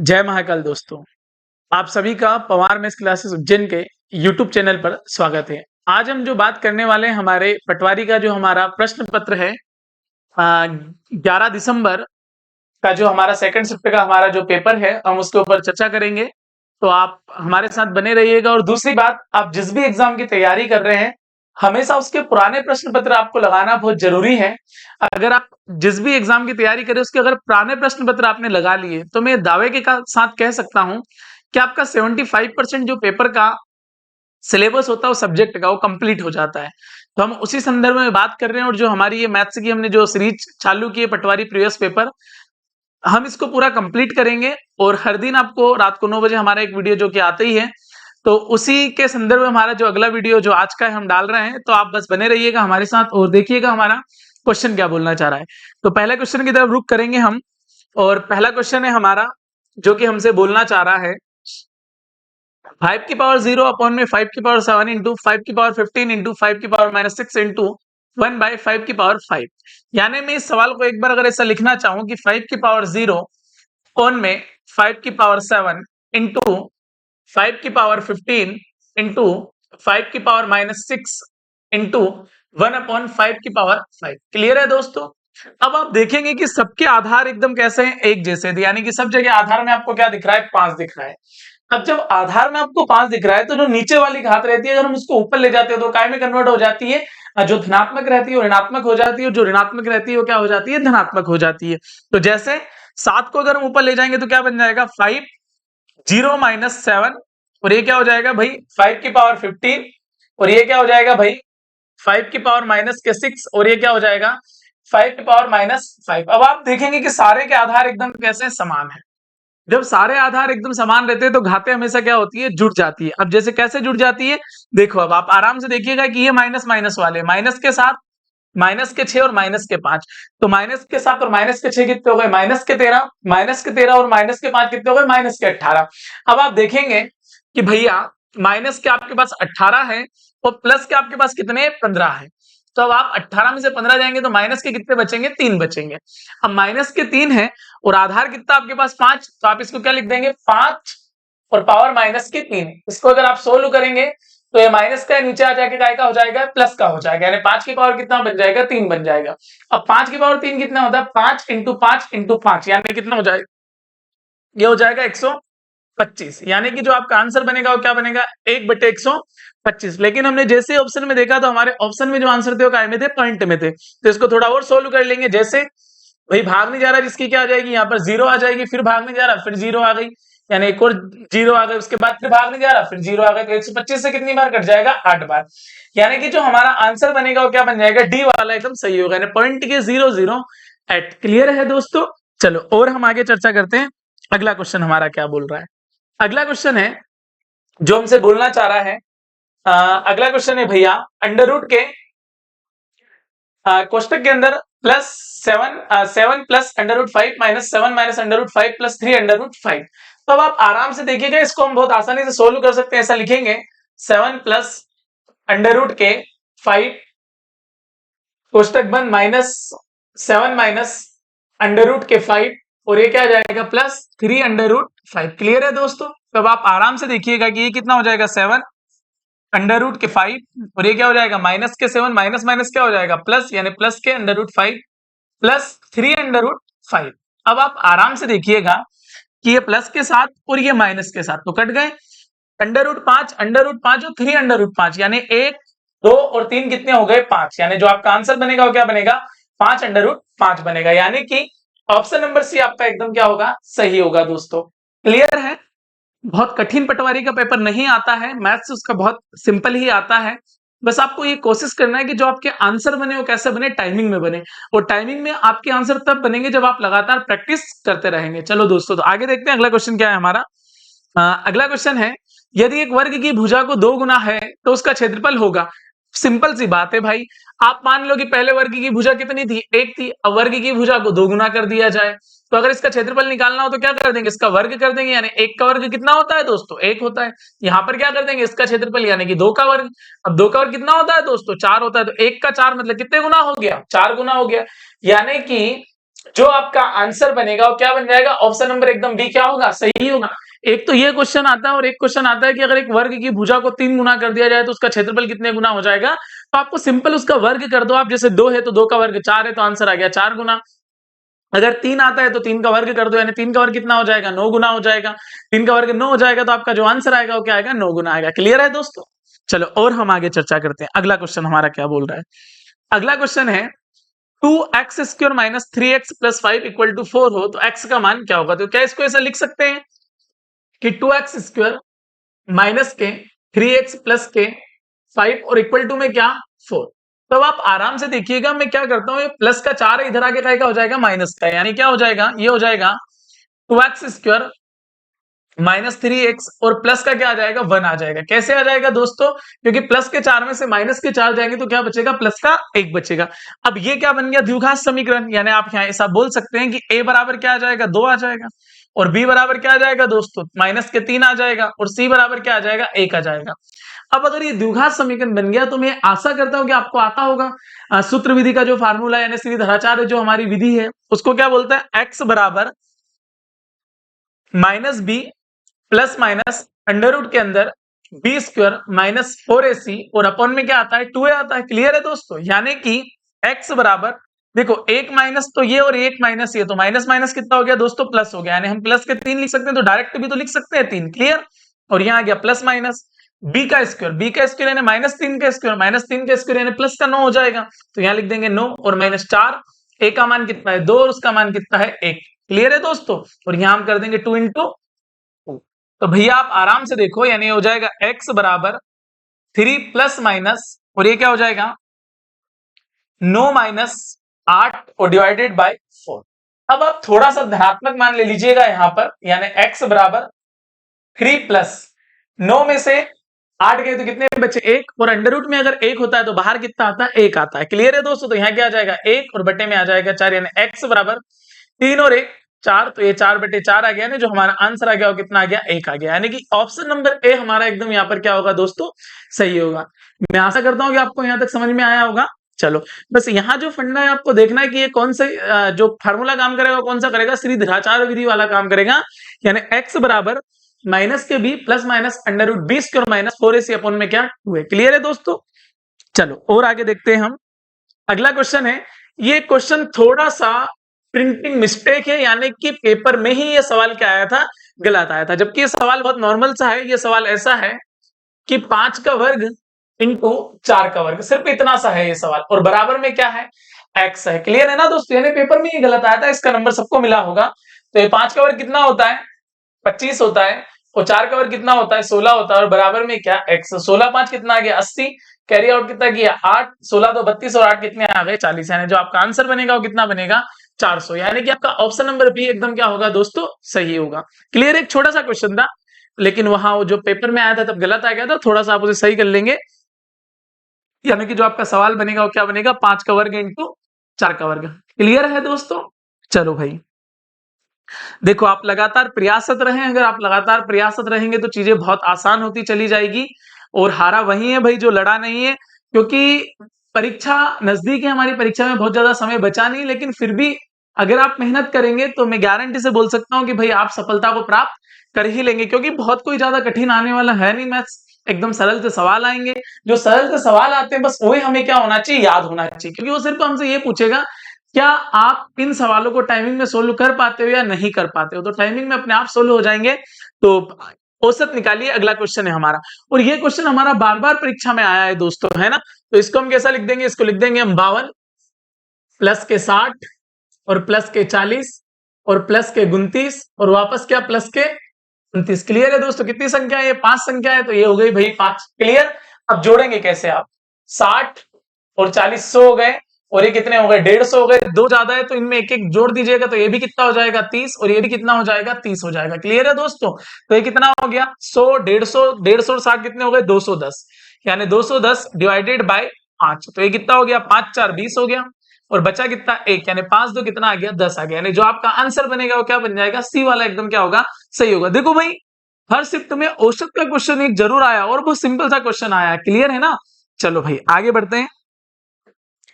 जय महाकाल दोस्तों, आप सभी का पवार मेस क्लासेस उज्जैन के यूट्यूब चैनल पर स्वागत है। आज हम जो बात करने वाले हैं हमारे पटवारी का जो हमारा प्रश्न पत्र है 11 दिसंबर का जो हमारा सेकंड शिफ्ट का हमारा जो पेपर है हम उसके ऊपर चर्चा करेंगे। तो आप हमारे साथ बने रहिएगा। और दूसरी बात, आप जिस भी एग्जाम की तैयारी कर रहे हैं हमेशा उसके पुराने प्रश्न पत्र आपको लगाना बहुत जरूरी है। अगर आप जिस भी एग्जाम की तैयारी करें उसके अगर पुराने प्रश्न पत्र आपने लगा लिए तो मैं दावे के साथ कह सकता हूं कि आपका 75% जो पेपर का सिलेबस होता है वो सब्जेक्ट का वो कंप्लीट हो जाता है। तो हम उसी संदर्भ में बात कर रहे हैं। और जो हमारी ये मैथ्स की हमने जो सीरीज चालू की है पटवारी प्रीवियस पेपर, हम इसको पूरा कंप्लीट करेंगे। और हर दिन आपको रात को 9 बजे हमारा एक वीडियो जो कि आता ही है, तो उसी के संदर्भ में हमारा जो अगला वीडियो जो आज का है हम डाल रहे हैं। तो आप बस बने रहिएगा हमारे साथ और देखिएगा हमारा क्वेश्चन क्या बोलना चाह रहा है। तो पहले क्वेश्चन की तरफ रुख करेंगे हम। और पहला क्वेश्चन है हमारा जो कि हमसे बोलना चाह रहा है 5 की पावर 0 अपॉन में 5 की पावर 7 इंटू 5 की पावर 15 इंटू 5 की पावर -6 इंटू 1 बाई 5 की पावर 5। यानी मैं इस सवाल को एक बार अगर ऐसा लिखना चाहूं कि 5 की पावर 0 अपॉन में 5 की पावर 7 इंटू 5 की पावर 15 इंटू 5 की पावर -6 इंटू 1 अपॉन 5 की पावर 5। क्लियर है दोस्तों? अब आप देखेंगे कि सबके आधार एकदम कैसे हैं, एक जैसे थे। यानी कि सब जगह आधार में आपको क्या दिख रहा है, 5 दिख रहा है। अब जब आधार में आपको 5 दिख रहा है तो जो नीचे वाली घात रहती है अगर हम उसको ऊपर ले जाते हैं तो काय में कन्वर्ट हो जाती है, जो धनात्मक रहती है वो ऋणात्मक हो जाती है, और जो ऋणात्मक रहती है वो क्या हो जाती है, धनात्मक हो जाती है। तो जैसे 7 को अगर हम ऊपर ले जाएंगे तो क्या बन जाएगा, 5 0 माइनस 7, और ये क्या हो जाएगा भाई 5 की पावर 15, और ये क्या हो जाएगा भाई 5 की पावर -6, और ये क्या हो जाएगा 5 की पावर -5। अब आप देखेंगे कि सारे के आधार एकदम कैसे समान है। जब सारे आधार एकदम समान रहते हैं तो घातें हमेशा क्या होती है, जुड़ जाती है। अब जैसे कैसे जुड़ जाती है, देखो अब आप आराम से देखिएगा कि ये माइनस माइनस वाले माइनस के साथ -6 और -5, तो माइनस के 7 और -6 कितने हो गए, -13, -13 और -5 कितने हो गए, -18। अब आप देखेंगे कि भैया माइनस के आपके पास 18 है और प्लस के आपके पास कितने 15 है। तो अब आप 18 में से 15 जाएंगे तो माइनस के कितने बचेंगे, 3 बचेंगे। अब माइनस के 3 है और आधार कितना आपके पास 5, तो आप इसको क्या लिख देंगे 5 और पावर माइनस की 3। इसको अगर आप सोल्व करेंगे तो ये माइनस का नीचे आ जाके काय का हो जाएगा, प्लस का हो जाएगा। यानी 5 की पावर कितना बन जाएगा, 3 बन जाएगा। अब 5 की पावर 3 कितना होता है, 5 इंटू 5 इंटू 5, यानी कितना हो जाएगा, ये हो जाएगा 125। यानी कि जो आपका आंसर बनेगा वो क्या बनेगा, 1/125। लेकिन हमने जैसे ऑप्शन में देखा तो हमारे ऑप्शन में जो आंसर थे वो काय में थे, पॉइंट में थे। तो इसको थोड़ा और सोल्व कर लेंगे। जैसे भाई भाग नहीं जा रहा जिसकी क्या आ जाएगी, यहाँ पर 0 आ जाएगी, फिर भाग नहीं जा रहा फिर 0 आ गई, यानी एक और 0 आ गई, उसके बाद फिर भाग नहीं जा रहा फिर 0 आ गई। तो 125 से कितनी बार कट जाएगा, 8 बार। यानी कि जो हमारा आंसर बनेगा वो क्या बन जाएगा, डी वाला एकदम सही होगा, यानी पॉइंट के 0 0 8। क्लियर है दोस्तों? चलो और हम आगे चर्चा करते हैं। अगला क्वेश्चन हमारा क्या बोल रहा है। अगला क्वेश्चन है जो हमसे बोलना चाह रहा है, अगला क्वेश्चन है भैया अंडर रूट के कोष्टक के अंदर +7 plus under root 5 -7 minus under root 5 plus 3 under root 5। तो अब आप आराम से देखिएगा, इसको हम बहुत आसानी से सोल्व कर सकते हैं। ऐसा लिखेंगे 7 प्लस अंडर रूट के 5 कोष्टक बंद -7 माइनस अंडर रूट के 5, और ये क्या आ जाएगा प्लस 3 अंडर रूट 5। क्लियर है दोस्तों? तो अब आप आराम से देखिएगा कि ये कितना हो जाएगा 7 अंडर रूट के 5, और ये क्या हो जाएगा माइनस के 7, माइनस माइनस क्या हो जाएगा प्लस, यानी प्लस के under root 5 plus 3 under root 5। अब आप आराम से देखिएगा कि ये प्लस के साथ और ये माइनस के साथ तो कट गए। अंडर रूट 5 और 3 अंडर रूट 5, यानी 1 2 और 3 कितने हो गए 5। यानी जो आपका आंसर बनेगा वो क्या बनेगा, 5 अंडर रूट 5 बनेगा। यानी कि ऑप्शन नंबर सी आपका एकदम क्या होगा, सही होगा दोस्तों। क्लियर है? बहुत कठिन पटवारी का पेपर नहीं आता है, मैथ्स उसका बहुत सिंपल ही आता है। बस आपको ये कोशिश करना है कि जो आपके आंसर बने वो कैसे बने, टाइमिंग में बने। और टाइमिंग में आपके आंसर तब बनेंगे जब आप लगातार प्रैक्टिस करते रहेंगे। चलो दोस्तों तो आगे देखते हैं अगला क्वेश्चन क्या है हमारा। अगला क्वेश्चन है, यदि एक वर्ग की भुजा को 2 गुना है तो उसका क्षेत्रफल होगा। सिंपल सी बात है भाई, आप मान लो कि पहले वर्ग की भुजा कितनी थी, 1 थी। अब वर्ग की भुजा को 2 गुना कर दिया जाए तो अगर इसका क्षेत्रफल निकालना हो तो क्या कर देंगे, इसका वर्ग कर देंगे। यानी 1 का वर्ग कितना होता है दोस्तों, 1 होता है। यहाँ पर क्या कर देंगे, इसका क्षेत्रफल यानी कि 2 का वर्ग। अब 2 का वर्ग कितना होता है दोस्तों, 4 होता है। तो 1 का 4 मतलब कितने गुना हो गया, 4 गुना हो गया। यानी कि जो आपका आंसर बनेगा वो क्या बन जाएगा, ऑप्शन नंबर एकदम बी क्या होगा, सही होगा। एक तो ये क्वेश्चन आता है और एक क्वेश्चन आता है कि अगर एक वर्ग की भुजा को 3 गुना कर दिया जाए तो उसका क्षेत्रफल कितने गुना हो जाएगा। तो आपको सिंपल उसका वर्ग कर दो आप, जैसे 2 है तो 2 का वर्ग 4 है तो आंसर आ गया 4 गुना। अगर 3 आता है तो 3 का वर्ग कर दो, यानी 3 का वर्ग कितना हो जाएगा, 9 गुना हो जाएगा। 3 का वर्ग 9 हो जाएगा तो आपका जो आंसर आएगा वो क्या आएगा, 9 गुना आएगा। क्लियर है दोस्तों। चलो और हम आगे चर्चा करते हैं। अगला क्वेश्चन हमारा क्या बोल रहा है। अगला क्वेश्चन है 2x² minus 3x plus 5 equal to 4 हो तो x का मान क्या होगा। तो क्या इसको ऐसा लिख सकते हैं कि 2x² माइनस के 3x प्लस के 5 और इक्वल टू में क्या 4। तो अब आप आराम से देखिएगा, मैं क्या करता हूं, ये प्लस का 4 है, इधर आके क्या हो जाएगा, माइनस का, यानी क्या हो जाएगा, ये हो जाएगा 2x² माइनस 3x और प्लस का क्या आ जाएगा, 1 आ जाएगा। कैसे आ जाएगा दोस्तों, क्योंकि प्लस के 4 में से माइनस के 4 जाएंगे तो क्या बचेगा, प्लस का 1 बचेगा। अब ये क्या बन गया, द्विघात समीकरण, यानी आप यहाँ ऐसा बोल सकते हैं कि a बराबर क्या आ जाएगा, 2 आ जाएगा, और b बराबर क्या आ जाएगा दोस्तों, माइनस के 3 आ जाएगा, और c बराबर क्या आ जाएगा, 1 आ जाएगा। अब अगर ये द्विघात समीकरण बन गया तो मैं आशा करता हूं कि आपको आता होगा सूत्र विधि का जो फार्मूला, यानी श्रीधराचार्य जो हमारी विधि है उसको क्या बोलता है, x बराबर minus b plus minus under root के अंदर b² माइनस 4ac और अपॉन में क्या आता है, 2a आता है। क्लियर है दोस्तों, यानी कि x बराबर, देखो एक माइनस तो ये और एक माइनस ये, तो माइनस माइनस कितना हो गया दोस्तों, प्लस हो गया, यानी हम प्लस के 3 लिख सकते हैं, तो डायरेक्ट भी तो लिख सकते हैं 3। क्लियर, और यहाँ आ गया प्लस माइनस b का स्क्वायर यानी माइनस 3 का स्क्वायर, माइनस 3 का स्क्वायर यानी प्लस का 9 हो जाएगा, तो यहाँ लिख देंगे 9 और माइनस 4, a का मान कितना है 2 और उसका मान कितना है 1। क्लियर है दोस्तों, और यहाँ हम कर देंगे 2 इंटू 2। तो भैया आप आराम से देखो, यानी हो जाएगा x बराबर 3 प्लस माइनस, और ये क्या हो जाएगा 9 माइनस 8 और डिवाइडेड बाय 4। अब आप थोड़ा सा धनात्मक मान ले लीजिएगा यहाँ पर, यानी x बराबर 3 प्लस 9 में से 8 गए तो कितने बचे 1, और अंडर रूट में अगर 1 होता है तो बाहर कितना आता है, 1 आता है। क्लियर है दोस्तों, तो यहाँ क्या आ जाएगा 1 और बटे में आ जाएगा 4, यानी x बराबर 3 और 1 4, तो ये 4 बटे 4 आ गया ना, जो हमारा आंसर आ गया वो कितना आ गया, 1 आ गया, यानी कि ऑप्शन नंबर ए हमारा एकदम यहाँ पर क्या होगा दोस्तों, सही होगा। मैं आशा करता हूँ कि आपको यहाँ तक समझ में आया होगा। चलो बस यहाँ जो फंडा है आपको देखना है कि ये कौन सा जो फार्मूला काम करेगा कौन सा करेगा, श्रीधराचार्य विधि वाला काम करेगा, यानी x बराबर माइनस के b plus minus under root b² minus 4ac upon में क्या 2 है। क्लियर है दोस्तों। चलो और आगे देखते हैं हम। अगला क्वेश्चन है, ये क्वेश्चन थोड़ा सा प्रिंटिंग मिस्टेक है, यानी कि पेपर में ही ये सवाल क्या आया था, गलत आया था, जबकि ये सवाल बहुत नॉर्मल सा है। ये सवाल ऐसा है कि 5 का वर्ग इंटू 4 का वर्ग, सिर्फ इतना सा है ये सवाल, और बराबर में क्या है, x है। क्लियर है ना दोस्तों, यानी पेपर में ही गलत आया था, इसका नंबर सबको मिला होगा। तो ये 5 का वर्ग कितना होता है, 25 होता है, और 4 का वर्ग कितना होता है, 16 होता है, और बराबर में क्या x। 16 5 कितना आ गया 80, कैरी आउट कितना किया 8, 16 तो 32 और 8 कितने आ गए 40, यानी जो आपका आंसर बनेगा वो कितना बनेगा 400, यानी कि आपका ऑप्शन नंबर बी एकदम क्या होगा दोस्तों, सही होगा। क्लियर, एक छोटा सा क्वेश्चन था, लेकिन वहां वो जो पेपर में आया था तब गलत आ गया था, थोड़ा सा आप उसे सही कर लेंगे, यानी कि जो आपका सवाल बनेगा वो क्या बनेगा, 5 का वर्ग इंटू 4 का वर्ग। क्लियर है दोस्तों। चलो भाई देखो, आप लगातार प्रयासरत रहें, अगर आप लगातार प्रयासरत रहेंगे तो चीजें बहुत आसान होती चली जाएगी, और हारा वही है भाई जो लड़ा नहीं है, क्योंकि परीक्षा नजदीक है, हमारी परीक्षा में बहुत ज्यादा समय बचा नहीं, लेकिन फिर भी अगर आप मेहनत करेंगे तो मैं गारंटी से बोल सकता हूं कि भाई आप सफलता को प्राप्त कर ही लेंगे, क्योंकि बहुत कोई ज्यादा कठिन आने वाला है नहीं मैथ्स, एकदम सरल से सवाल आएंगे। जो सरल से सवाल आते हैं बस वही हमें क्या होना चाहिए, याद होना चाहिए, क्योंकि वो सिर्फ हमसे ये पूछेगा क्या आप इन सवालों को टाइमिंग में सोल्व कर पाते हो या नहीं कर पाते हो, तो टाइमिंग में अपने आप सोल्व हो जाएंगे। तो औसत निकालिए, अगला क्वेश्चन है हमारा, और ये क्वेश्चन हमारा बार बार परीक्षा में आया है दोस्तों, है ना। तो इसको हम कैसा लिख देंगे, इसको लिख देंगे हम 52 प्लस के 60 और प्लस के 40 और प्लस के 29 और वापस क्या प्लस के 29। क्लियर है दोस्तों, कितनी संख्या है ये, 5 संख्या है, तो ये हो गई भाई 5। क्लियर, अब जोड़ेंगे कैसे आप, 60 और 40 100 हो गए, और ये कितने हो गए 150 हो गए, दो ज्यादा है तो इनमें एक एक जोड़ दीजिएगा, तो ये भी कितना हो जाएगा 30, और ये भी कितना हो जाएगा 30 हो जाएगा। क्लियर है दोस्तों, तो ये कितना हो गया 100 150 और 60 कितने हो गए 210, यानी 210 डिवाइडेड बाय 5, तो ये कितना हो गया 5 4 20 हो गया, और बचा कितना 1, यानी 5 2 कितना आ गया 10 आ गया, यानी जो आपका आंसर बनेगा वो क्या बन जाएगा, सी वाला एकदम क्या होगा, सही होगा। देखो भाई हर शिफ्ट में औसत का क्वेश्चन एक जरूर आया, और बहुत सिंपल सा क्वेश्चन आया। क्लियर है ना। चलो भाई आगे बढ़ते हैं,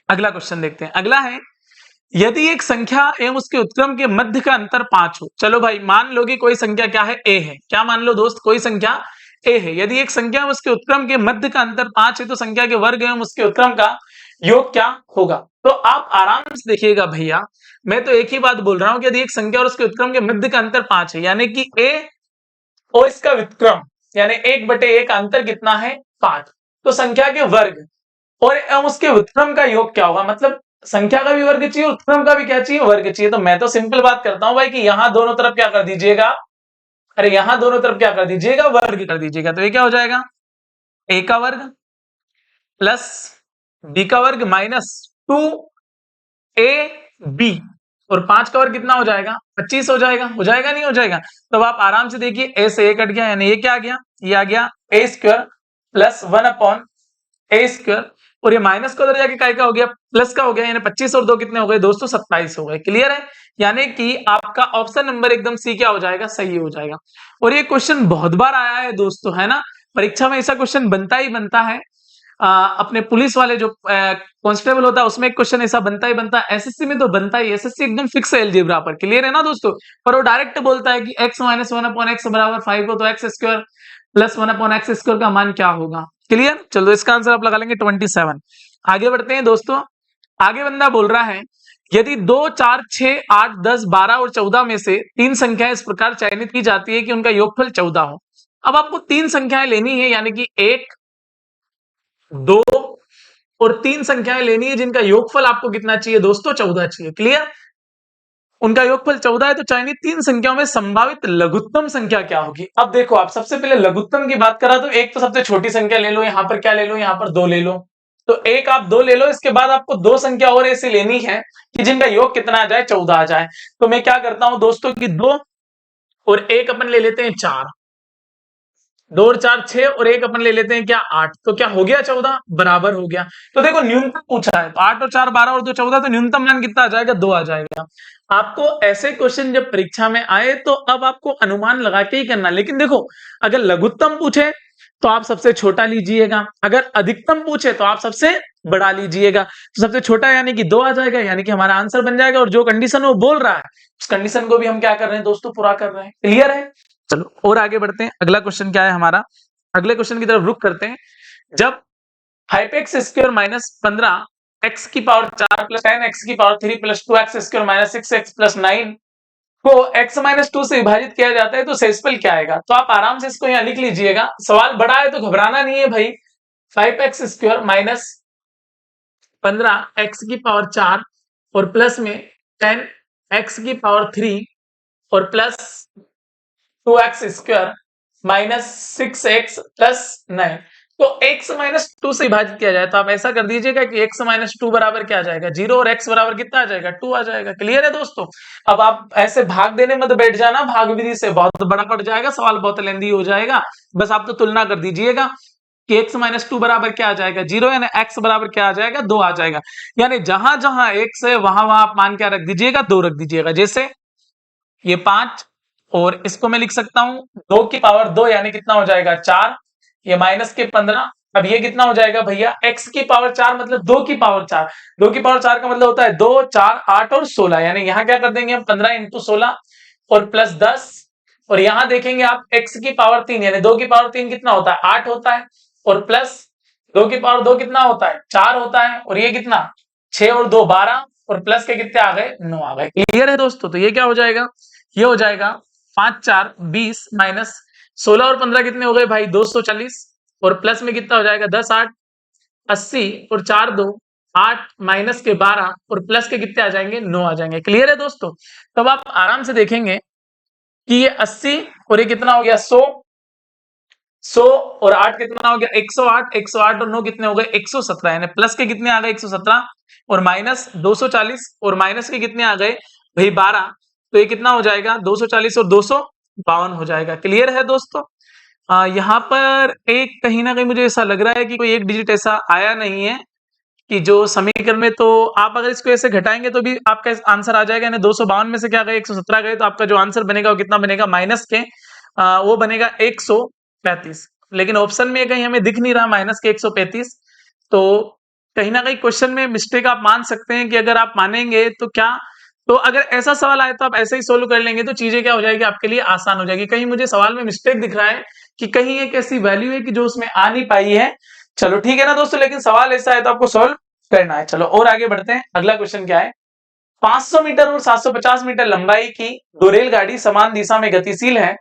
अगला क्वेश्चन देखते हैं। अगला है यदि एक संख्या एवं उसके उत्क्रम के मध्य का अंतर 5 हो। चलो भाई मान लो कि कोई संख्या क्या है, a है। क्या मान लो दोस्त, कोई संख्या a है। यदि एक संख्या एवं उसके उत्क्रम के मध्य का अंतर 5 है तो संख्या के वर्ग एवं उसके उत्क्रम का योग क्या होगा। तो आप आराम से देखिएगा भैया, मैं तो एक ही बात बोल रहा हूं कि यदि एक संख्या और उसके उत्क्रम के मध्य का अंतर 5 है, यानी कि a और इसका व्युत्क्रम यानी 1/a का अंतर कितना है, 5। तो संख्या के वर्ग और उसके व्युत्क्रम का योग क्या होगा, मतलब संख्या का भी वर्ग चाहिए, उत्क्रम का भी क्या चाहिए, वर्ग चाहिए। तो मैं तो सिंपल बात करता हूं भाई कि यहां दोनों तरफ क्या कर दीजिएगा, अरे यहां दोनों तरफ क्या कर दीजिएगा, वर्ग कर दीजिएगा। तो ये क्या हो जाएगा, a का वर्ग प्लस b का वर्ग माइनस 2ab और 5 का वर्ग कितना हो जाएगा, 25 हो जाएगा। हो जाएगा नहीं हो जाएगा। तो आप आराम से देखिए, a से a कट गया, यानी ये क्या आ गया, ये आ गया a square plus 1/a square, और ये माइनस का उधर जाके काय का हो गया, प्लस का हो गया, यानी 25 और 2 कितने हो गए दोस्तों, 27 हो गए। क्लियर है, यानी कि आपका ऑप्शन नंबर एकदम सी क्या हो जाएगा, सही हो जाएगा। और ये क्वेश्चन बहुत बार आया है दोस्तों, है ना, परीक्षा में ऐसा क्वेश्चन बनता ही बनता है। अपने पुलिस वाले जो कांस्टेबल होता है उसमें एक क्वेश्चन ऐसा बनता ही बनता है, एसएससी में तो बनता ही, एसएससी एकदम फिक्स है अलजेब्रा पर। क्लियर है ना दोस्तों। पर वो डायरेक्ट बोलता है कि x माइनस 1/x बराबर 5 हो तो x square plus 1/x square का मान क्या होगा। क्लियर, चलो इसका आंसर आप लगा लेंगे 27। आगे बढ़ते हैं दोस्तों। आगे बंदा बोल रहा है, यदि 2 4 6 8 10 12 और 14 में से 3 संख्याएं इस प्रकार चयनित की जाती है कि उनका योगफल 14 हो। अब आपको 3 संख्याएं लेनी है, यानी कि 1 2 और 3 संख्याएं लेनी है जिनका योगफल आपको कितना चाहिए दोस्तों, 14 चाहिए। क्लियर, उनका योगफल 14 है तो चयनित 3 संख्याओं में संभावित लघुत्तम संख्या क्या होगी। अब देखो, आप सबसे पहले लघुत्तम की बात करा तो एक तो सबसे छोटी संख्या ले लो, यहां पर क्या ले लो, यहां पर 2 ले लो। तो एक आप 2 ले लो, इसके बाद आपको 2 संख्या और ऐसी लेनी है कि जिनका योग कितना आ जाए, 14 आ जाए। तो मैं क्या करता हूं दोस्तों कि 2 और 1 अपन ले लेते हैं 4, 2 और 4 6 और 1 अपन ले लेते हैं क्या, 8। तो क्या हो गया, 14 बराबर हो गया। तो देखो न्यूनतम पूछा है तो 8 और 4 12 और 2 14, तो न्यूनतम मान कितना आ जाएगा, 2 आ जाएगा। आपको ऐसे क्वेश्चन जब परीक्षा में आए तो अब आपको अनुमान लगा के ही करना। लेकिन देखो, अगर लघुत्तम पूछे तो आप सबसे छोटा लीजिएगा, अगर अधिकतम पूछे तो आप सबसे बड़ा लीजिएगा। तो सबसे छोटा यानी कि 2 आ जाएगा, यानी कि हमारा आंसर बन जाएगा। और जो कंडीशन वो बोल रहा है उस कंडीशन को भी हम क्या कर रहे हैं दोस्तों, पूरा कर रहे हैं। क्लियर है, चलो और आगे बढ़ते हैं। अगला क्वेश्चन क्या है हमारा, अगले क्वेश्चन की तरफ रुख करते हैं। जब 5x स्क्वायर माइनस 15 x की पावर 4 प्लस 10x की power 3 plus 2x square minus 6x plus 9 को x माइनस 2 से विभाजित किया जाता है तो शेषफल क्या आएगा। तो आप आराम से इसको यहाँ लिख लीजिएगा, सवाल बड़ा है तो घबराना नहीं है भाई। 5x स्क्वायर माइनस 15 x की पावर 4 और प्लस में 10 x की पावर 3 और plus 2x square minus 6x plus 9 तो x माइनस 2 से विभाजित किया जाए तो आप ऐसा कर दीजिएगा कि x माइनस 2 बराबर क्या आ जाएगा, 0 और x बराबर कितना आ जाएगा, 2 आ जाएगा। क्लियर है दोस्तों। अब आप ऐसे भाग देने मत बैठ जाना, भाग विधि से बहुत बड़ा पड़ जाएगा, सवाल बहुत लेंदी हो जाएगा। बस आप तो तुलना कर दीजिएगा कि x माइनस 2 बराबर क्या आ जाएगा, 0, यानी x बराबर क्या आ जाएगा, 2 आ जाएगा। यानी जहां जहां x है वहां वहां आप मान क्या रख दीजिएगा, 2 रख दीजिएगा। जैसे ये 5 और इसको मैं लिख सकता हूं 2 की पावर 2 यानी कितना हो जाएगा, 4। ये माइनस के 15, अब ये कितना हो जाएगा भैया, x की पावर 4 मतलब 2 की पावर 4। 2 की पावर 4 का मतलब होता है 2 4 8 और 16, यानी यहां क्या कर देंगे हम 15 इंटू 16 और प्लस 10। और यहां देखेंगे आप x की पावर 3 यानी 2 की पावर 3 कितना होता है, 8 होता है, और प्लस 2 की पावर 2 कितना होता है, 4 होता है, और ये कितना 6 और 2 12 और प्लस के कितने आ गए, 9 आ गए। क्लियर है दोस्तों। तो ये क्या हो जाएगा, ये हो जाएगा 5 4 20 माइनस 16 और 15 कितने हो गए भाई, 240, और प्लस में कितना हो जाएगा 10 8 80 और 4 2 8 माइनस के 12 और प्लस के कितने आ जाएंगे, 9 आ जाएंगे। क्लियर है दोस्तों। तब आप आराम से देखेंगे कि ये 80 और ये कितना हो गया 100, 100 और 8 कितना हो गया 108, 108 और 9 कितने हो गए 117, यानी प्लस के कितने आ गए 117 और माइनस 240 और माइनस के कितने आ गए भाई 12। तो ये कितना हो जाएगा 240 और 252 हो जाएगा। क्लियर है दोस्तों। यहाँ पर एक कहीं ना कहीं मुझे ऐसा लग रहा है कि कोई एक डिजिट ऐसा आया नहीं है कि जो समीकरण में, तो आप अगर इसको ऐसे घटाएंगे तो भी आपका आंसर आ जाएगा। यानी 252 में से क्या गए 117 गए, तो आपका जो आंसर बनेगा वो कितना बनेगा, माइनस के वो बनेगा 135। लेकिन ऑप्शन में कहीं हमें दिख नहीं रहा माइनस के 135। तो कहीं ना कहीं क्वेश्चन में मिस्टेक आप मान सकते हैं कि अगर आप मानेंगे तो क्या, तो अगर ऐसा सवाल आए तो आप ऐसे ही सोल्व कर लेंगे तो चीजें क्या हो जाएगी आपके लिए आसान हो जाएगी। कहीं मुझे सवाल में मिस्टेक दिख रहा है कि कहीं एक ऐसी वैल्यू है कि जो उसमें आ नहीं पाई है। चलो ठीक है ना दोस्तों, लेकिन सवाल ऐसा है तो आपको सोल्व करना है। चलो और आगे बढ़ते हैं। अगला क्वेश्चन क्या है, 500 मीटर और 750 मीटर लंबाई की दो रेलगाड़ी समान दिशा में गतिशील है।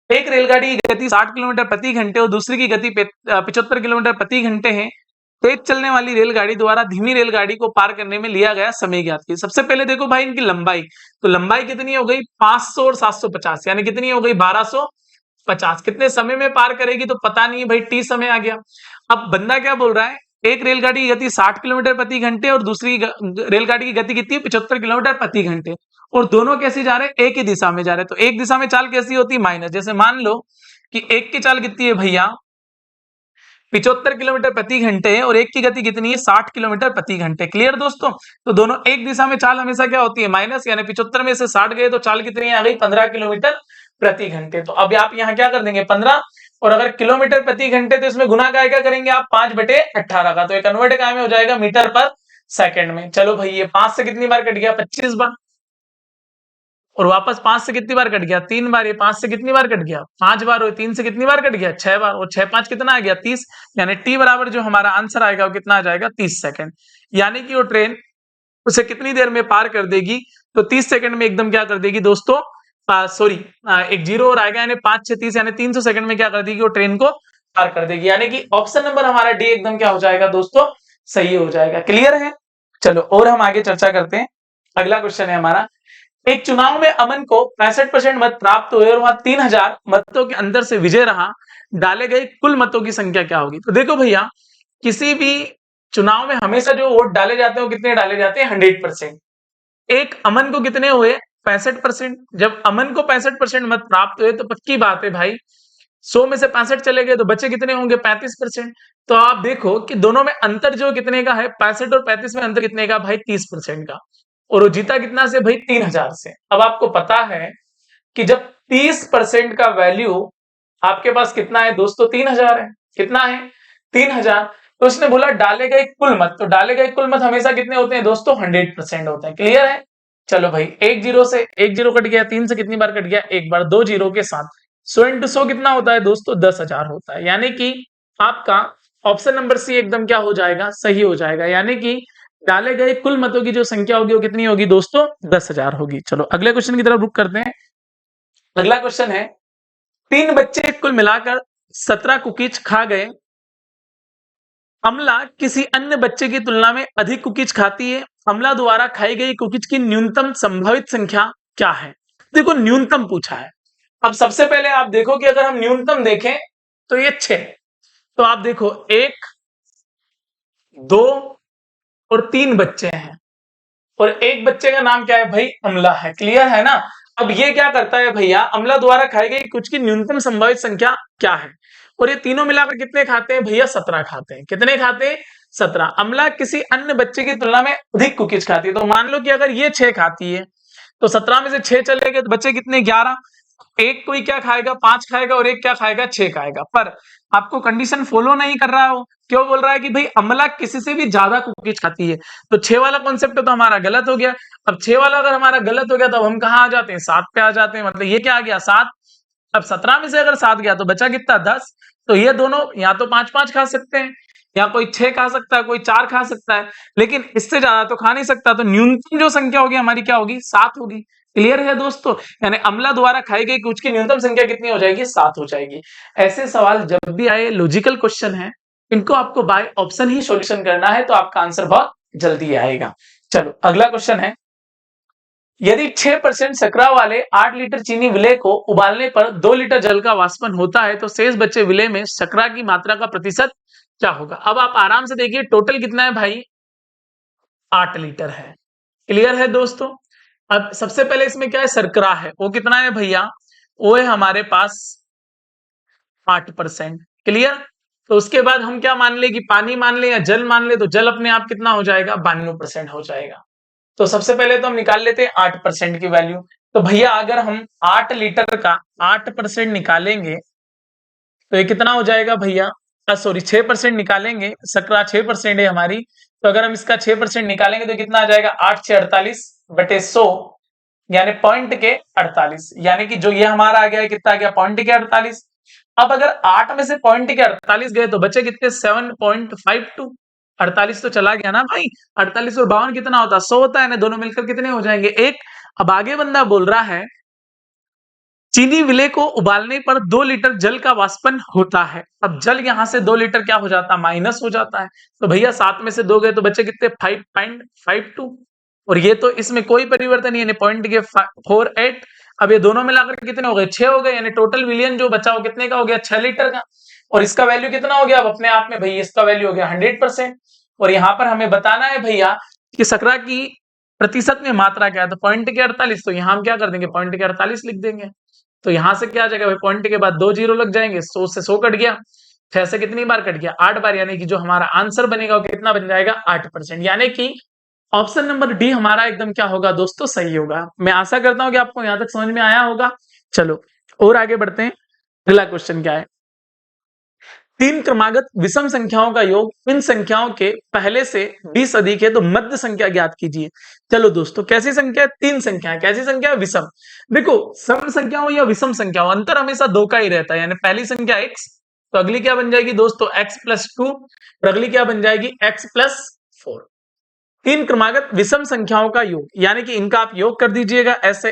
एक रेलगाड़ी की गति 60 किलोमीटर प्रति घंटे और दूसरी की गति 75 किलोमीटर प्रति घंटे है। तेज चलने वाली रेलगाड़ी द्वारा धीमी रेलगाड़ी को पार करने में लिया गया समय ज्ञात कीजिए। सबसे पहले देखो भाई इनकी लंबाई, तो लंबाई कितनी हो गई 500 और 750, यानी कितनी हो गई 1250। कितने समय में पार करेगी तो पता नहीं भाई, टी समय आ गया। अब बंदा क्या बोल रहा है, एक रेलगाड़ी की गति 60 किलोमीटर प्रति घंटे और दूसरी रेलगाड़ी की गति कितनी है 75 किलोमीटर प्रति घंटे, और दोनों कैसे जा रहे हैं, एक ही दिशा में जा रहे हैं। तो एक दिशा में चाल कैसी होती है माइनस, जैसे मान लो कि एक की चाल कितनी है भैया 75 किलोमीटर प्रति घंटे है और एक की गति कितनी है 60 किलोमीटर प्रति घंटे। क्लियर दोस्तों, तो दोनों एक दिशा में चाल हमेशा क्या होती है माइनस, यानी 75 में से 60 गए तो चाल कितनी आ गई 15 किलोमीटर प्रति घंटे। तो अब आप यहाँ क्या कर देंगे 15, और अगर किलोमीटर प्रति घंटे तो इसमें गुना क्या करेंगे आप 5/18 का, तो ये कन्वर्ट क्या में हो जाएगा मीटर पर सेकंड में। चलो भाई ये 5 से कितनी बार कट गया 25 बार, और वापस 5 से कितनी बार कट गया 3 बार, ये 5 से कितनी बार कट गया 5 बार, और 3 से कितनी बार कट गया 6 बार, और 6 5 कितना आ गया 30, यानी टी बराबर जो हमारा आंसर आएगा वो कितना आ जाएगा 30 सेकंड। यानी कि वो ट्रेन उसे कितनी देर में पार कर देगी, तो 30 सेकंड में एकदम क्या कर देगी दोस्तों, सॉरी एक जीरो और आएगा, यानी 5 6 30 यानी 300 सेकंड में क्या कर देगी वो ट्रेन को पार कर देगी। यानी कि ऑप्शन नंबर हमारा डी एकदम क्या हो जाएगा दोस्तों, सही हो जाएगा। क्लियर है, चलो और हम आगे चर्चा करते हैं। अगला क्वेश्चन है हमारा, एक चुनाव में अमन को 65% मत प्राप्त हुए और वहां 3000 मतों के अंदर से विजय रहा, डाले गए कुल मतों की संख्या क्या होगी। तो देखो भैया किसी भी चुनाव में हमेशा जो वोट डाले जाते हैं वो कितने डाले जाते हैं 100%। एक अमन को कितने हुए 65%, जब अमन को 65% मत प्राप्त हुए तो पक्की बात है भाई 100 में से 65 चले गए तो बचे कितने होंगे 35%। तो आप देखो कि दोनों में अंतर जो कितने का है 65 और 35 में अंतर कितने का भाई 30% का, और वो जीता कितना से भाई 3000 से। अब आपको पता है कि जब 30% का वैल्यू आपके पास कितना है दोस्तों 3000 है, कितना है 3000, तो उसने बोला डाले गए कुल मत, तो डाले गए कुल मत हमेशा कितने होते हैं दोस्तों 100% होते हैं। क्लियर है, चलो भाई एक जीरो से एक जीरो कट गया, 3 से कितनी बार कट गया एक बार, 2 जीरो के साथ 100 इंटू 100 कितना होता है दोस्तों 10,000 होता है। यानी कि आपका ऑप्शन नंबर सी एकदम क्या हो जाएगा सही हो जाएगा, यानी कि डाले गए कुल मतों की जो संख्या होगी वो कितनी होगी दोस्तों 10,000 होगी। चलो अगले क्वेश्चन की तरफ रुक करते हैं। अगला क्वेश्चन है, 3 बच्चे कुल मिलाकर 17 कुकीज खा गए, अमला किसी अन्य बच्चे की तुलना में अधिक कुकीज खाती है, अमला द्वारा खाई गई कुकीज की न्यूनतम संभावित संख्या क्या है। देखो न्यूनतम पूछा है। अब सबसे पहले आप देखो कि अगर हम न्यूनतम देखें तो ये 6, तो आप देखो 1 2 और 3 बच्चे हैं, और एक बच्चे का नाम क्या है भाई अमला है। क्लियर है ना, अब ये क्या करता है भैया अमला द्वारा खाई गई कुछ की न्यूनतम संभावित संख्या क्या है, और ये तीनों मिलाकर कितने खाते हैं भैया 17 खाते हैं। कितने खाते हैं 17। अमला किसी अन्य बच्चे की तुलना में अधिक कुकीज खाती है, तो मान लो कि अगर ये 6 खाती है तो 17 में से 6 चले गए तो बच्चे कितने 11। एक कोई क्या खाएगा 5 खाएगा और एक क्या खाएगा 6 खाएगा, पर आपको कंडीशन फॉलो नहीं कर रहा हो, क्यों बोल रहा है कि भाई अमला किसी से भी ज्यादा कुकीज खाती है, तो 6 वाला कॉन्सेप्ट तो हमारा गलत हो गया। अब 6 वाला अगर हमारा गलत हो गया तो हम कहाँ आ जाते हैं 7 पे आ जाते हैं, मतलब ये क्या आ गया 7। अब 17 में से अगर 7 गया तो बचा कितना 10, तो ये दोनों या तो 5-5 खा सकते हैं, या कोई 6 खा सकता है, कोई 4 खा सकता है, लेकिन इससे ज्यादा तो खा नहीं सकता। तो न्यूनतम जो संख्या होगी हमारी क्या होगी 7 होगी। क्लियर है दोस्तों, यानी अमला द्वारा खाई गई कुछ की न्यूनतम संख्या कितनी हो जाएगी 7 हो जाएगी। ऐसे सवाल जब भी आए लॉजिकल क्वेश्चन है, इनको आपको बाय ऑप्शन ही सॉल्यूशन करना है, तो आपका आंसर बहुत जल्दी आएगा। चलो अगला क्वेश्चन है, यदि 6% शर्करा वाले 8 लीटर चीनी विलेय को उबालने पर 2 लीटर जल का वाष्पन होता है, तो शेष बचे विलेय में शर्करा की मात्रा का प्रतिशत क्या होगा। अब आप आराम से देखिए टोटल कितना है भाई 8 लीटर है। क्लियर है दोस्तों, अब सबसे पहले इसमें क्या है शर्करा है, वो कितना है भैया वो है हमारे पास 8%। क्लियर, तो उसके बाद हम क्या मान ले कि पानी मान ले या जल मान ले, तो जल अपने आप कितना हो जाएगा 92% हो जाएगा। तो सबसे पहले तो हम निकाल लेते हैं 8% की वैल्यू। तो भैया अगर हम 8 लीटर का 8% निकालेंगे तो ये कितना हो जाएगा भैया, सॉरी 6% निकालेंगे, शर्करा 6% है हमारी, तो अगर हम इसका 6% निकालेंगे तो कितना आ जाएगा, 8 6 48 बटे 100, यानी पॉइंट के 48, यानी कि जो ये हमारा आ गया है कितना आ गया, पॉइंट के 48। अब अगर 8 में से पॉइंट के 48 गए तो बचे कितने, 7.52। 48 तो चला गया ना भाई, 48 और 52 कितना होता है, 100 होता है ना, दोनों मिलकर कितने हो जाएंगे, एक। अब आगे बंदा बोल रहा है चीनी विलेय को उबालने पर 2 लीटर जल का वाष्पन होता है। अब जल यहां से 2 लीटर क्या हो जाता है, माइनस हो जाता है। तो भैया 7 में से 2 गए तो बचे कितने, 5.52। और ये तो इसमें कोई परिवर्तन नहीं है, पॉइंट के 48। अब ये दोनों मिलाकर कितने हो गए, 6 हो गए, यानी टोटल विलियन जो बचा वो कितने का हो गया, 6 लीटर का। और इसका वैल्यू कितना हो गया, अब अपने आप में भाई इसका वैल्यू हो गया 100%। और यहाँ पर हमें बताना है भैया कि शकरा की प्रतिशत में मात्रा क्या है, तो पॉइंट के 48, तो यहाँ हम क्या कर देंगे, पॉइंट के 48 लिख देंगे। तो यहां से क्या आ जाएगा भाई, पॉइंट के बाद 2 जीरो लग जाएंगे, 100 से 100 कट गया, 6 से कितनी बार कट गया, 8 बार, यानी कि जो हमारा आंसर बनेगा वो कितना बन जाएगा, 8%। यानी कि ऑप्शन नंबर डी हमारा एकदम क्या होगा दोस्तों, सही होगा। मैं आशा करता हूं कि आपको यहां तक समझ में आया होगा। चलो और आगे बढ़ते हैं, अगला क्वेश्चन क्या है, 3 क्रमागत विषम संख्याओं का योग इन संख्याओं के पहले से 20 अधिक है तो मध्य संख्या ज्ञात कीजिए। चलो दोस्तों, कैसी संख्या है, 3 संख्या है, कैसी संख्या है, विषम। देखो सम संख्या हो या विषम संख्या हो, अंतर हमेशा 2 का ही रहता है, यानी पहली संख्या x, तो अगली क्या बन जाएगी दोस्तों, x+2, और अगली क्या बन जाएगी, x+4। 3 क्रमागत विषम संख्याओं का योग, यानी कि इनका आप योग कर दीजिएगा ऐसे,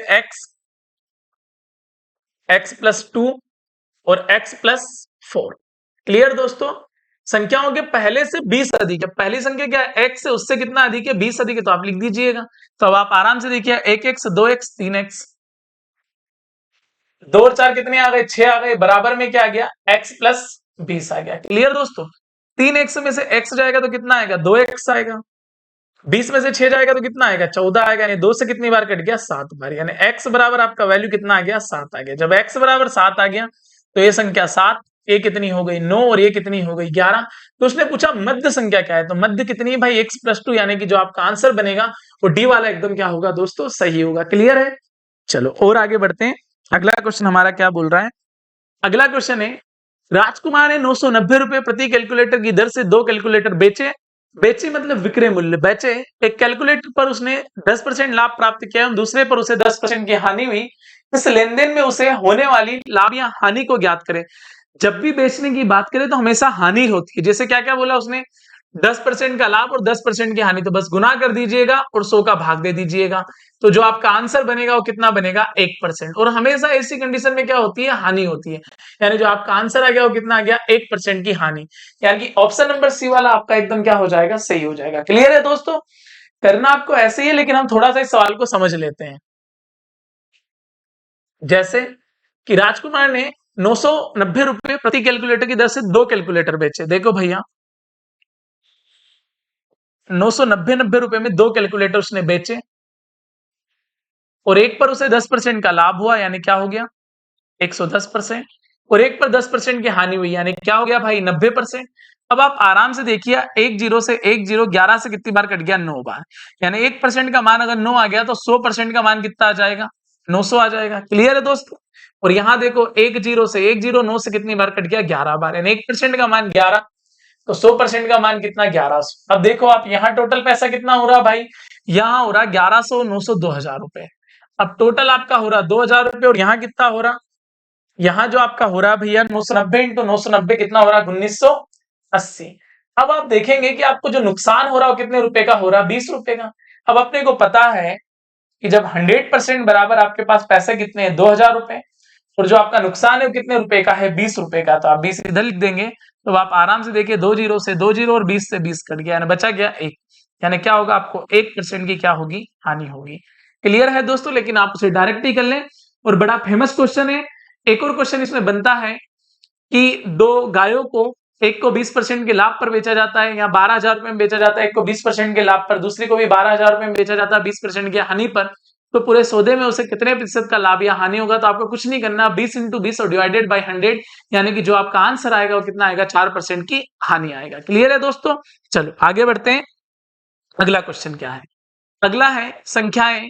x+2 और x+4। क्लियर दोस्तों, संख्याओं के पहले से 20 अधिक है, पहली संख्या क्या है, x से उससे कितना अधिक है, 20 अधिक है, तो आप लिख दीजिएगा। तो अब आप आराम से देखिए, 1x 2x 3x, 2 और 4 कितने आ गए, 6 आ गए, बराबर में क्या आ गया, x+20 आ गया। क्लियर दोस्तों, 3x में से x जाएगा तो कितना आएगा, 2x आएगा, 20 में से 6 जाएगा तो कितना आएगा, 14 आएगा, यानी 2 से कितनी बार कट गया, 7 बार, यानी x बराबर आपका वैल्यू कितना आ गया, 7 आ गया। जब x बराबर 7 आ गया तो ये संख्या 7, ये कितनी हो गई 9, और ये कितनी हो गई 11। तो उसने पूछा मध्य संख्या क्या है, तो मध्य कितनी है भाई, x+2, यानी कि जो आपका आंसर बनेगा वो डी वाला एकदम क्या होगा दोस्तों, सही होगा। क्लियर है, चलो और आगे बढ़ते हैं। अगला क्वेश्चन हमारा क्या बोल रहा है, अगला क्वेश्चन है, राजकुमार ने 990 रुपए प्रति कैलकुलेटर की दर से 2 कैलकुलेटर बेचे, बेचे मतलब विक्रय मूल्य, बेचे। एक कैलकुलेटर पर उसने 10% लाभ प्राप्त किया, दूसरे पर उसे 10% की हानि हुई। इस लेन देन में उसे होने वाली लाभ या हानि को ज्ञात करें। जब भी बेचने की बात करें तो हमेशा हानि होती है। जैसे क्या क्या बोला उसने, 10% का लाभ और 10% की हानि, तो बस गुना कर दीजिएगा और 100 का भाग दे दीजिएगा। तो जो आपका आंसर बनेगा वो कितना बनेगा, 1%। और हमेशा ऐसी कंडीशन में क्या होती है, हानि होती है, यानी जो आपका आंसर आ गया वो कितना आ गया, 1% की हानि, यानी कि ऑप्शन नंबर सी वाला आपका एकदम क्या हो जाएगा, सही हो जाएगा। क्लियर है दोस्तों, करना आपको ऐसे ही है, लेकिन हम थोड़ा सा इस सवाल को समझ लेते हैं। जैसे कि राजकुमार ने 990 रुपए प्रति कैलकुलेटर की दर से 2 कैलकुलेटर बेचे। देखो भैया 990 रुपए में 2 कैलकुलेटर उसने बेचे, और एक पर उसे 10% का लाभ हुआ, यानी क्या हो गया 110%, और एक पर 10% की हानि हुई, यानी क्या हो गया भाई 90%। अब आप आराम से देखिए, 1 जीरो से 1 जीरो 11 से कितनी बार कट गया, 9 बार, यानी 1% का मान अगर 9 आ गया तो 100% का मान कितना आ जाएगा, 900 आ जाएगा। क्लियर है दोस्तों, और यहाँ देखो 1 जीरो से 1 जीरो 9 से कितनी बार कट गया, 11 बार, यानी 1% का मान 11, तो 100% का मान कितना, 1100। अब देखो आप यहाँ टोटल पैसा कितना हो रहा भाई, यहाँ हो रहा 1100, 900, 2000 रुपए। अब टोटल आपका हो रहा 2000 रुपए, और यहाँ कितना हो रहा, यहाँ जो आपका हो रहा भैया 990 इंटू 990 कितना हो रहा, 1980। अब आप देखेंगे कि आपको जो नुकसान हो रहा है कितने रुपए का हो रहा है, 20 रुपए का। अब अपने को पता है कि जब 100% बराबर आपके पास पैसे कितने हैं, 2000 रुपए, और जो आपका नुकसान है वो कितने रुपए का है, 20 रुपए का, तो आप 20 इधर लिख देंगे। तो आप आराम से देखिए 2 जीरो से 2 जीरो और 20 से 20 कट गया, यानी बचा गया 1, यानी क्या होगा, आपको 1% की क्या होगी, हानि होगी। क्लियर है दोस्तों, लेकिन आप उसे डायरेक्ट ही कर लें, और बड़ा फेमस क्वेश्चन है। एक और क्वेश्चन इसमें बनता है कि 2 गायों को, एक को 20% के लाभ पर बेचा जाता है, या 12,000 रुपए में बेचा जाता है, एक को 20% के लाभ पर, दूसरी को भी 12,000 रुपए में बेचा जाता है 20% की हानि पर। तो पूरे सौदे में उसे कितने प्रतिशत का लाभ या हानि होगा, तो आपको कुछ नहीं करना, 20 इंटू 20 और डिवाइडेड बाई 100, यानी कि जो आपका आंसर आएगा वो कितना आएगा, 4% की हानि आएगा। क्लियर है दोस्तों, चलो आगे बढ़ते हैं। अगला क्वेश्चन क्या है, अगला है संख्याएं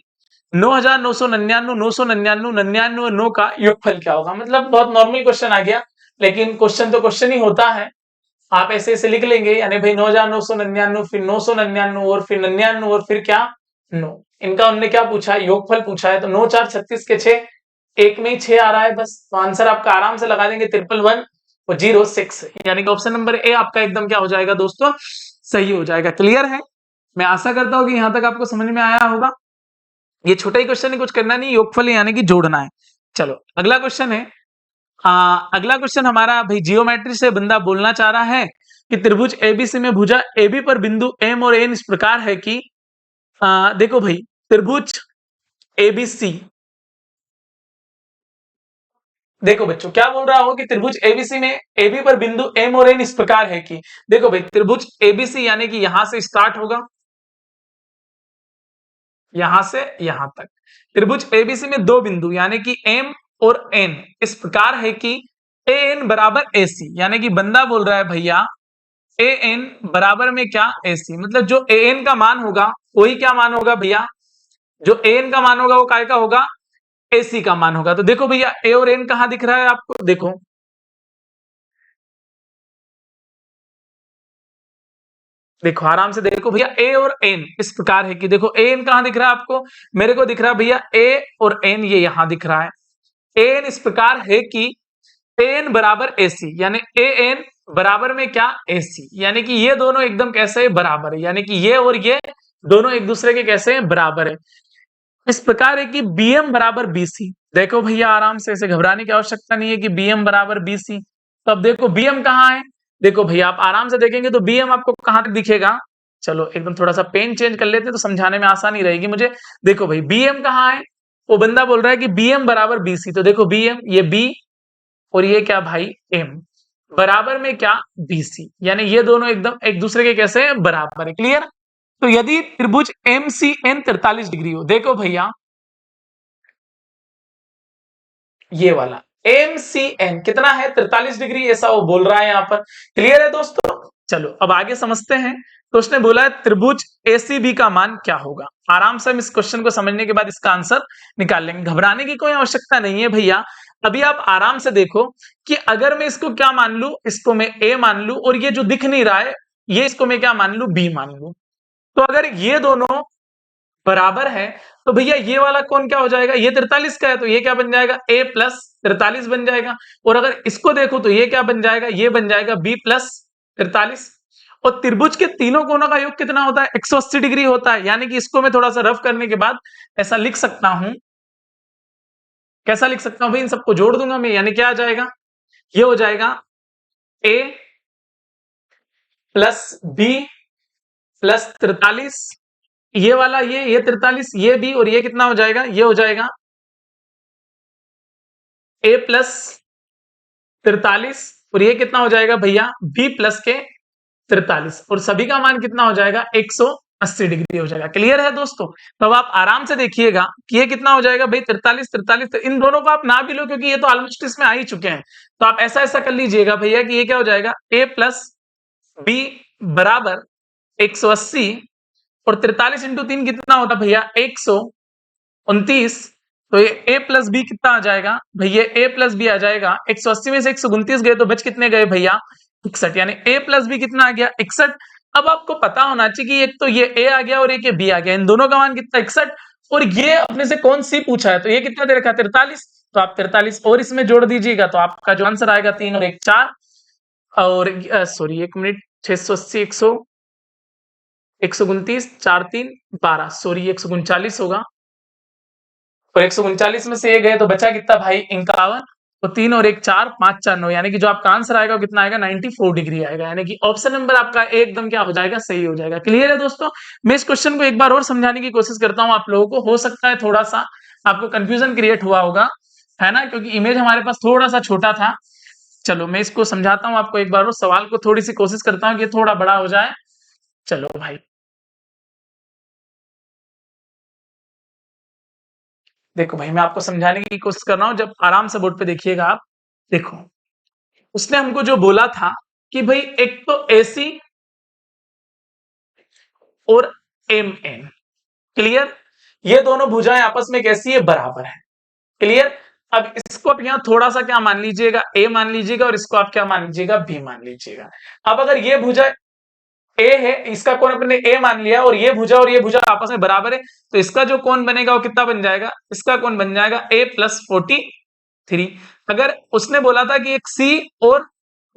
9,999, 999, 99 और 9 का योगफल क्या होगा। मतलब बहुत नॉर्मल क्वेश्चन आ गया, लेकिन क्वेश्चन तो क्वेश्चन ही होता है। आप ऐसे ऐसे लिख लेंगे, यानी भाई 9,999, फिर 999 और फिर 99 और फिर क्या 9। इनका हमने क्या पूछा है, योगफल पूछा है, तो 9 4 36 के 6, एक में ही 6 आ रहा है बस, तो आंसर आपका आराम से लगा देंगे 111 और 06, यानी कि ऑप्शन नंबर ए आपका एकदम क्या हो जाएगा दोस्तों, सही हो जाएगा। क्लियर है? मैं आशा करता हूं कि यहां तक आपको समझ में आया होगा। ये छोटा ही क्वेश्चन है, कुछ करना नहीं, योगफल यानी कि जोड़ना है। चलो अगला क्वेश्चन है। अगला क्वेश्चन हमारा भाई जियोमेट्री से बंदा बोलना चाह रहा है कि त्रिभुज एबीसी में भुजा एबी पर बिंदु एम और एन इस प्रकार है कि देखो भाई त्रिभुज एबीसी, देखो बच्चों क्या बोल रहा हो कि त्रिभुज एबीसी में एबी पर बिंदु एम और एन इस प्रकार है कि, देखो भाई त्रिभुज एबीसी यानी कि यहां से स्टार्ट होगा, यहां से यहां तक त्रिभुज एबीसी में दो बिंदु यानी कि एम और एन इस प्रकार है कि ए एन बराबर ए सी, यानी कि बंदा बोल रहा है भैया ए एन बराबर में क्या ए सी, मतलब जो ए एन का मान होगा वही क्या मान होगा भैया, जो ए एन का मान होगा वो काय का होगा, ए सी का मान होगा। तो देखो भैया ए और एन कहां दिख रहा है आपको, देखो देखो आराम से देखो भैया ए और एन इस प्रकार है कि, देखो ए एन कहां दिख रहा है आपको, मेरे को दिख रहा है भैया ए और एन ये यहां दिख रहा है। ए एन इस प्रकार है कि ए एन बराबर ए सी, यानी ए एन बराबर में क्या ए सी, यानी कि ये दोनों एकदम कैसे बराबर है, यानी कि ये और ये दोनों एक दूसरे के कैसे हैं, बराबर है। इस प्रकार है कि बी एम बराबर बी सी, देखो भैया आराम से, ऐसे घबराने की आवश्यकता नहीं है कि बी एम बराबर बी सी। तो अब देखो बी एम कहाँ है, देखो भैया आप आराम से देखेंगे तो बी एम आपको कहां तक दिखेगा, चलो एकदम थोड़ा सा पेन चेंज कर लेते हैं तो समझाने में आसानी रहेगी मुझे। देखो भाई बी एम कहाँ है, वो बंदा बोल रहा है कि बी एम बराबर बी सी, तो देखो बी एम ये बी और ये क्या भाई एम बराबर में क्या बी सी, यानी ये दोनों एकदम एक दूसरे के कैसे हैं, बराबर है। क्लियर? तो यदि त्रिभुज एम सी एन 43 डिग्री हो, देखो भैया ये वाला एम सी एन कितना है, 43 डिग्री, ऐसा वो बोल रहा है यहाँ पर। क्लियर है दोस्तों? चलो अब आगे समझते हैं। तो उसने बोला है त्रिभुज एसीबी का मान क्या होगा, आराम से हम इस क्वेश्चन को समझने के बाद इसका आंसर निकाल लेंगे, घबराने की कोई आवश्यकता नहीं है भैया। अभी आप आराम से देखो कि अगर मैं इसको क्या मान लू, इसको मैं ए मान लू और ये जो दिख नहीं रहा है ये इसको मैं क्या मान लू, बी मान लू, तो अगर ये दोनों बराबर है तो भैया ये वाला कौन क्या हो जाएगा, ये 43 का है तो ये क्या बन जाएगा, a प्लस 43 बन जाएगा। और अगर इसको देखो तो ये क्या बन जाएगा, ये बन जाएगा b प्लस 43। और त्रिभुज के तीनों कोनों का योग कितना होता है, 180 डिग्री होता है, यानी कि इसको मैं थोड़ा सा रफ करने के बाद ऐसा लिख सकता हूं, कैसा लिख सकता हूं भाई, इन सबको जोड़ दूंगा मैं, यानी क्या आ जाएगा, ये हो जाएगा a प्लस b प्लस 43, ये वाला ये 43, ये भी, और ये कितना हो जाएगा, ये हो जाएगा a प्लस 43 और ये कितना हो जाएगा भैया b प्लस के 43, और सभी का मान कितना हो जाएगा 180 डिग्री हो जाएगा। क्लियर है दोस्तों? तो अब आप आराम से देखिएगा कि ये कितना हो जाएगा भाई 43 43, इन दोनों को आप ना भी लो क्योंकि ये तो ऑलमोस्ट इसमें आ ही चुके हैं। तो आप ऐसा ऐसा कर लीजिएगा भैया कि ये क्या हो जाएगा a प्लस बी बराबर 180, और 43 इंटू 3 कितना होता भैया 129, तो ये a प्लस बी कितना आ जाएगा भैया, a प्लस बी आ जाएगा 180 में से 129 गए तो बच कितने गए भैया 61, यानी a प्लस बी कितना आ गया 61। अब आपको पता होना चाहिए कि एक तो ये a आ गया और एक ये b आ गया, इन दोनों का मान कितना 61, और ये अपने से कौन सी पूछा है तो ये कितना दे रखा है 43, तो आप 43 और इसमें जोड़ दीजिएगा तो आपका जो आंसर आएगा 3 और 1 4, और सॉरी 1 मिनट, 680 129 4 3 12, सॉरी 139 होगा, और 139 में से ये गए तो बचा कितना भाई 51, तो 3 और 1 4 5 4 9, यानी कि जो आपका आंसर आएगा वो कितना आएगा 94 डिग्री आएगा, यानी कि ऑप्शन नंबर आपका एकदम क्या हो जाएगा, सही हो जाएगा। क्लियर है दोस्तों? मैं इस क्वेश्चन को एक बार और समझाने की कोशिश करता हूं आप लोगों को, हो सकता है थोड़ा सा आपको कंफ्यूजन क्रिएट हुआ होगा, है ना, क्योंकि इमेज हमारे पास थोड़ा सा छोटा था। चलो मैं इसको समझाता हूँ आपको एक बार और, सवाल को थोड़ी सी कोशिश करता हूँ कि थोड़ा बड़ा हो जाए। चलो भाई देखो भाई मैं आपको समझाने की कोशिश कर रहा हूं, जब आराम से बोर्ड पे देखिएगा आप, देखो उसने हमको जो बोला था कि भाई एक तो एसी और एम एन, क्लियर, ये दोनों भुजाएं आपस में कैसी है, बराबर है। क्लियर? अब इसको आप यहाँ थोड़ा सा क्या मान लीजिएगा, ए मान लीजिएगा, और इसको आप क्या मान लीजिएगा, बी मान लीजिएगा। अब अगर ये भुजा ए है, इसका कोण अपने ए मान लिया, और ये भुजा आपस में बराबर है, तो इसका जो कोण बनेगा वो कितना बन जाएगा, इसका कोण बन जाएगा ए प्लस 43। अगर उसने बोला था कि एक सी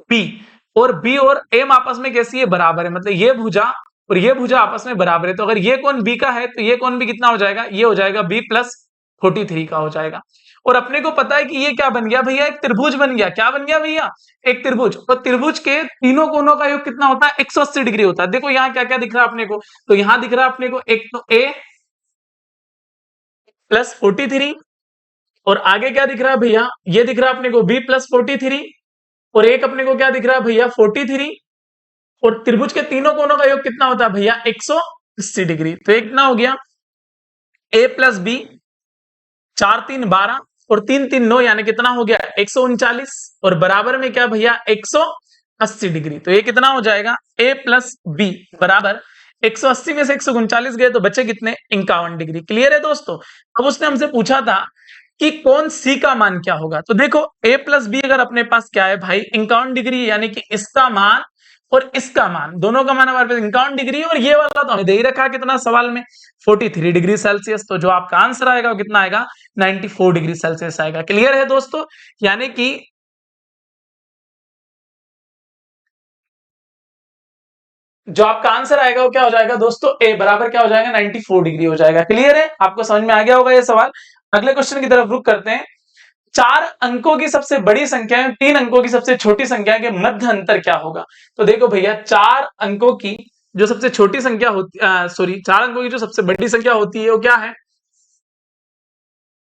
बी और बी और एम आपस में कैसी है, बराबर है, मतलब ये भुजा और ये भुजा आपस में बराबर है, तो अगर ये कोण बी का है तो ये कोण भी कितना हो जाएगा, ये हो जाएगा बी प्लस 43 का हो जाएगा। और अपने को पता है कि ये क्या बन गया भैया, एक त्रिभुज बन गया। क्या बन गया भैया, एक त्रिभुज। और त्रिभुज के तीनों कोणों का योग कितना होता है, 180 डिग्री होता है। देखो यहाँ क्या क्या दिख रहा है अपने को, तो यहाँ दिख रहा है अपने को एक तो ए प्लस 43, और आगे क्या दिख रहा है भैया, ये दिख रहा है अपने को बी प्लस 43, और एक अपने को क्या दिख रहा है भैया 43। और त्रिभुज के तीनों कोणों का योग कितना होता है भैया, 180 डिग्री। तो एक कितना हो गया, ए प्लस बी, 4 3 12 और 3 3 9, यानी कितना हो गया 139, और बराबर में क्या भैया 180 डिग्री। तो ये कितना हो जाएगा, ए प्लस बी बराबर 180 में से 139 गए तो बचे कितने, 51 डिग्री। क्लियर है दोस्तों। अब उसने हमसे पूछा था कि कौन सी का मान क्या होगा, तो देखो ए प्लस बी अगर अपने पास क्या है भाई 51 डिग्री, यानी कि इसका मान और इसका मान, दोनों का मान हमारे पास 51 डिग्री, और ये वाला तो हमें दे ही रखा है कितना सवाल में 43 डिग्री सेल्सियस। तो जो आपका आंसर आएगा वो कितना आएगा, 94 डिग्री सेल्सियस आएगा। क्लियर है दोस्तों। यानी कि जो आपका आंसर आएगा वो क्या हो जाएगा दोस्तों, ए बराबर क्या हो जाएगा, 94 डिग्री हो जाएगा। क्लियर है, आपको समझ में आ गया होगा ये सवाल। अगले क्वेश्चन की तरफ रुख करते हैं। 4 अंकों की सबसे बड़ी संख्या है, 3 अंकों की सबसे छोटी संख्या के मध्य अंतर क्या होगा। तो देखो भैया 4 अंकों की जो सबसे छोटी संख्या होती, सॉरी 4 अंकों की जो सबसे बड़ी संख्या होती है वो क्या है,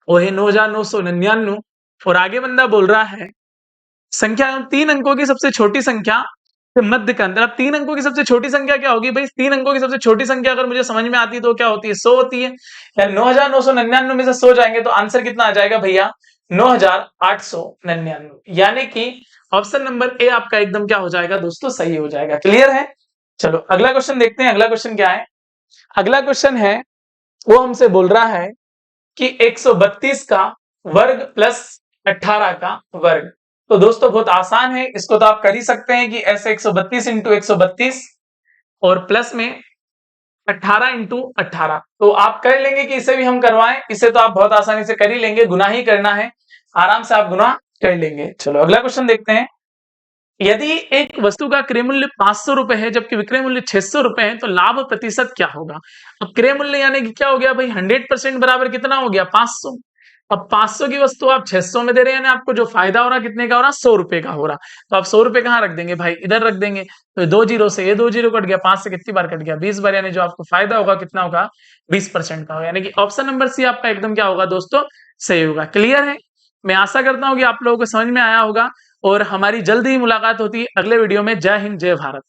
वो है 9999। और आगे बंदा बोल रहा है संख्या 3 अंकों की सबसे छोटी संख्या के मध्य का अंतर। अब 3 अंकों की सबसे छोटी संख्या क्या होगी भाई, 3 अंकों की सबसे छोटी संख्या अगर मुझे समझ में आती है तो क्या होती है, 100 होती है। यार 9999 में से 100 जाएंगे तो आंसर कितना आ जाएगा भैया, 9899। यानी कि ऑप्शन नंबर ए आपका एकदम क्या हो जाएगा दोस्तों, सही हो जाएगा। क्लियर है। चलो अगला क्वेश्चन देखते हैं। अगला क्वेश्चन क्या है, अगला क्वेश्चन है वो हमसे बोल रहा है कि 132 का वर्ग प्लस 18 का वर्ग। तो दोस्तों बहुत आसान है, इसको तो आप कर ही सकते हैं कि ऐसे 132 इंटू 132 और प्लस में 18 इंटू 18। तो आप कर लेंगे कि इसे भी हम करवाएं, इसे तो आप बहुत आसानी से कर ही लेंगे, गुना ही करना है, आराम से आप गुना कर लेंगे। चलो अगला क्वेश्चन देखते हैं। यदि एक वस्तु का क्रय मूल्य 500 रुपए है जबकि विक्रय मूल्य 600 रुपए है तो लाभ प्रतिशत क्या होगा। अब क्रय मूल्य यानी कि क्या हो गया भाई, 100% बराबर कितना हो गया, 500। अब 500 की वस्तु आप 600 में दे रहे हैं, यानी आपको जो फायदा हो रहा कितने का हो रहा, 100 रुपए का हो रहा। तो आप 100 रुपए कहाँ रख देंगे भाई, इधर रख देंगे। तो 2 जीरो से ये 2 जीरो कट गया, 5 से कितनी बार कट गया, 20 बार। यानी जो आपको फायदा होगा कितना होगा, 20% का होगा। यानी कि ऑप्शन नंबर सी आपका एकदम क्या होगा दोस्तों, सही होगा। क्लियर है। मैं आशा करता हूं कि आप लोगों को समझ में आया होगा, और हमारी जल्द ही मुलाकात होती है अगले वीडियो में। जय हिंद, जय भारत।